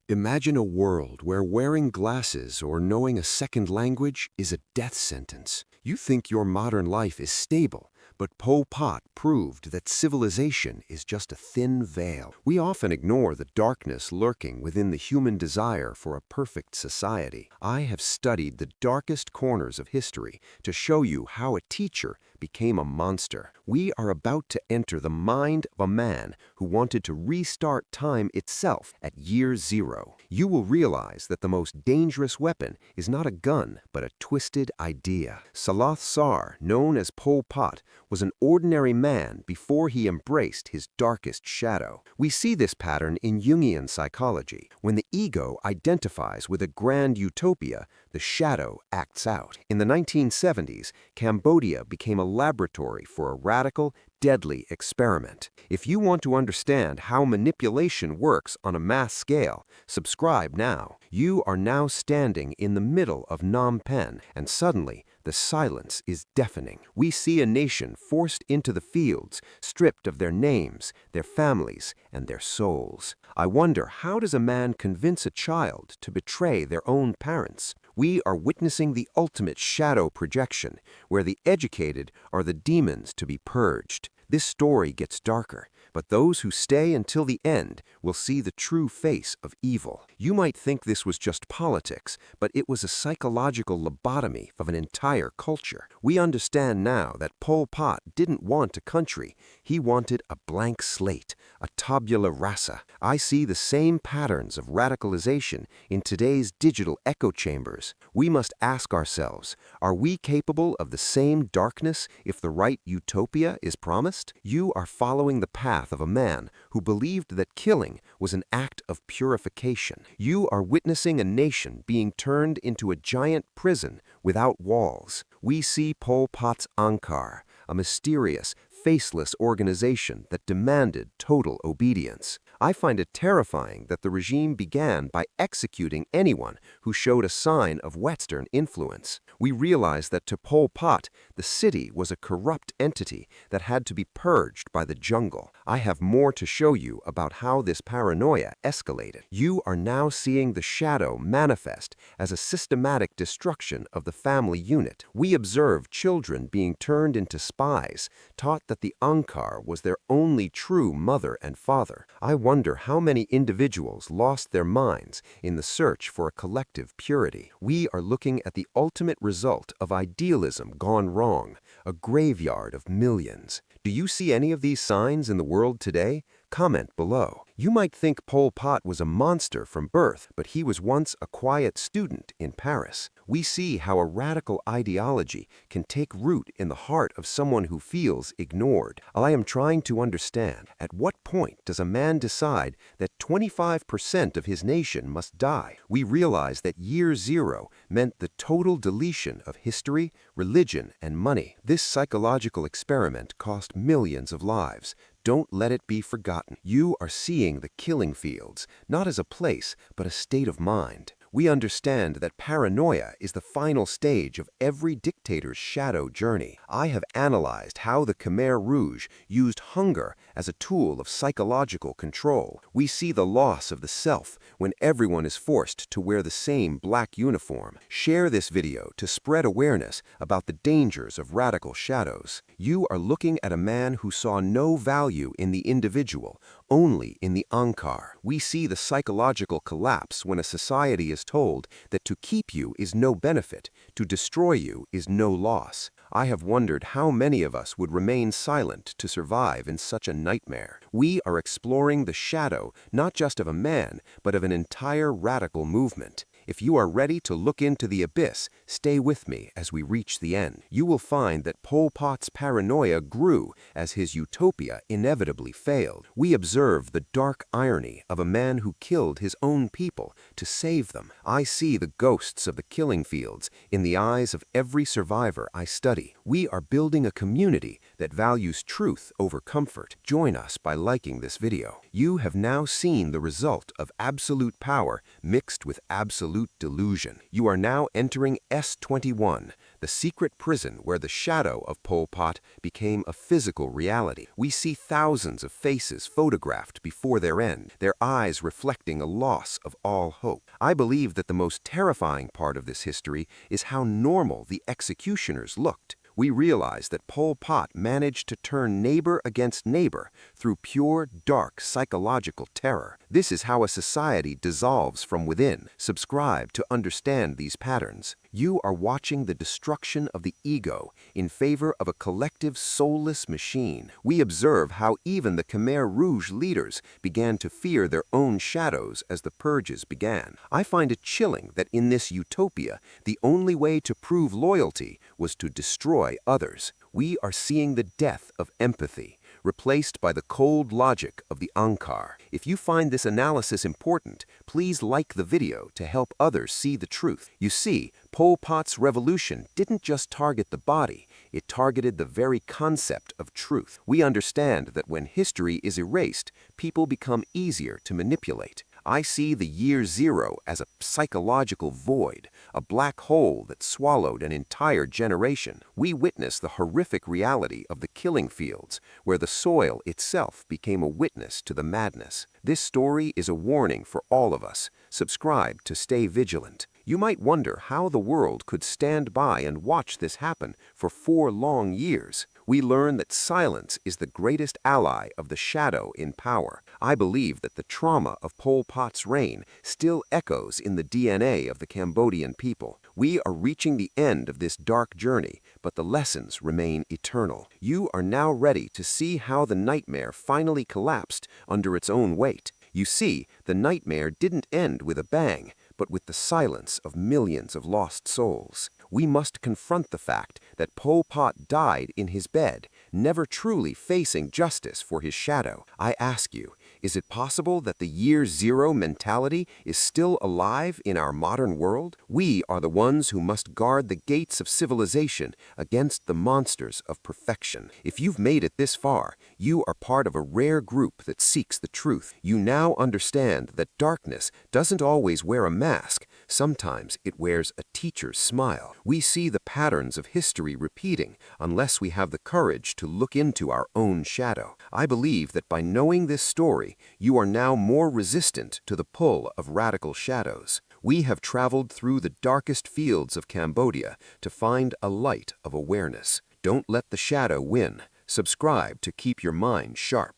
Imagine a world where wearing glasses or knowing a second language is a death sentence. You think your modern life is stable, but Pol Pot proved that civilization is just a thin veil. We often ignore the darkness lurking within the human desire for a perfect society. I have studied the darkest corners of history to show you how a teacher became a monster. We are about to enter the mind of a man who wanted to restart time itself at year zero. You will realize that the most dangerous weapon is not a gun, but a twisted idea. Saloth Sar, known as Pol Pot, was an ordinary man before he embraced his darkest shadow. We see this pattern in Jungian psychology. When the ego identifies with a grand utopia, the shadow acts out. In the 1970s, Cambodia became a laboratory for a radical, deadly experiment. If you want to understand how manipulation works on a mass scale, subscribe now. You are now standing in the middle of Phnom Penh, and suddenly the silence is deafening. We see a nation forced into the fields, stripped of their names, their families, and their souls. I wonder, how does a man convince a child to betray their own parents? We are witnessing the ultimate shadow projection, where the educated are the demons to be purged. This story gets darker, but those who stay until the end will see the true face of evil. You might think this was just politics, but it was a psychological lobotomy of an entire culture. We understand now that Pol Pot didn't want a country. He wanted a blank slate, a tabula rasa. I see the same patterns of radicalization in today's digital echo chambers. We must ask ourselves, are we capable of the same darkness if the right utopia is promised? You are following the path of a man who believed that killing was an act of purification. You are witnessing a nation being turned into a giant prison without walls. We see Pol Pot's Angkar, a mysterious, faceless organization that demanded total obedience. I find it terrifying that the regime began by executing anyone who showed a sign of Western influence. We realize that to Pol Pot, the city was a corrupt entity that had to be purged by the jungle. I have more to show you about how this paranoia escalated. You are now seeing the shadow manifest as a systematic destruction of the family unit. We observe children being turned into spies, taught that the Angkar was their only true mother and father. I wonder how many individuals lost their minds in the search for a collective purity. We are looking at the ultimate result of idealism gone wrong, a graveyard of millions. Do you see any of these signs in the world today? Comment below. You might think Pol Pot was a monster from birth, but he was once a quiet student in Paris. We see how a radical ideology can take root in the heart of someone who feels ignored. I am trying to understand, at what point does a man decide that 25% of his nation must die? We realize that year zero meant the total deletion of history, religion, and money. This psychological experiment cost millions of lives. Don't let it be forgotten. You are seeing the killing fields, not as a place, but a state of mind. We understand that paranoia is the final stage of every dictator's shadow journey. I have analyzed how the Khmer Rouge used hunger as a tool of psychological control. We see the loss of the self when everyone is forced to wear the same black uniform. Share this video to spread awareness about the dangers of radical shadows. You are looking at a man who saw no value in the individual, only in the Angkar. We see the psychological collapse when a society is told that to keep you is no benefit, to destroy you is no loss. I have wondered how many of us would remain silent to survive in such a nightmare. We are exploring the shadow not just of a man, but of an entire radical movement. If you are ready to look into the abyss, stay with me as we reach the end. You will find that Pol Pot's paranoia grew as his utopia inevitably failed. We observe the dark irony of a man who killed his own people to save them. I see the ghosts of the killing fields in the eyes of every survivor I study. We are building a community that values truth over comfort. Join us by liking this video. You have now seen the result of absolute power mixed with absolute absolute delusion. You are now entering S21, the secret prison where the shadow of Pol Pot became a physical reality. We see thousands of faces photographed before their end, their eyes reflecting a loss of all hope. I believe that the most terrifying part of this history is how normal the executioners looked. We realize that Pol Pot managed to turn neighbor against neighbor through pure, dark psychological terror. This is how a society dissolves from within. Subscribe to understand these patterns. You are watching the destruction of the ego in favor of a collective soulless machine. We observe how even the Khmer Rouge leaders began to fear their own shadows as the purges began. I find it chilling that in this utopia, the only way to prove loyalty was to destroy others. We are seeing the death of empathy, replaced by the cold logic of the Angkar. If you find this analysis important, please like the video to help others see the truth. You see, Pol Pot's revolution didn't just target the body, it targeted the very concept of truth. We understand that when history is erased, people become easier to manipulate. I see the year zero as a psychological void, a black hole that swallowed an entire generation. We witness the horrific reality of the killing fields, where the soil itself became a witness to the madness. This story is a warning for all of us. Subscribe to stay vigilant. You might wonder how the world could stand by and watch this happen for 4 long years. We learn that silence is the greatest ally of the shadow in power. I believe that the trauma of Pol Pot's reign still echoes in the DNA of the Cambodian people. We are reaching the end of this dark journey, but the lessons remain eternal. You are now ready to see how the nightmare finally collapsed under its own weight. You see, the nightmare didn't end with a bang, but with the silence of millions of lost souls. We must confront the fact that Pol Pot died in his bed, never truly facing justice for his shadow. I ask you, is it possible that the year zero mentality is still alive in our modern world? We are the ones who must guard the gates of civilization against the monsters of perfection. If you've made it this far, you are part of a rare group that seeks the truth. You now understand that darkness doesn't always wear a mask. Sometimes it wears a teacher's smile. We see the patterns of history repeating unless we have the courage to look into our own shadow. I believe that by knowing this story, you are now more resistant to the pull of radical shadows. We have traveled through the darkest fields of Cambodia to find a light of awareness. Don't let the shadow win. Subscribe to keep your mind sharp.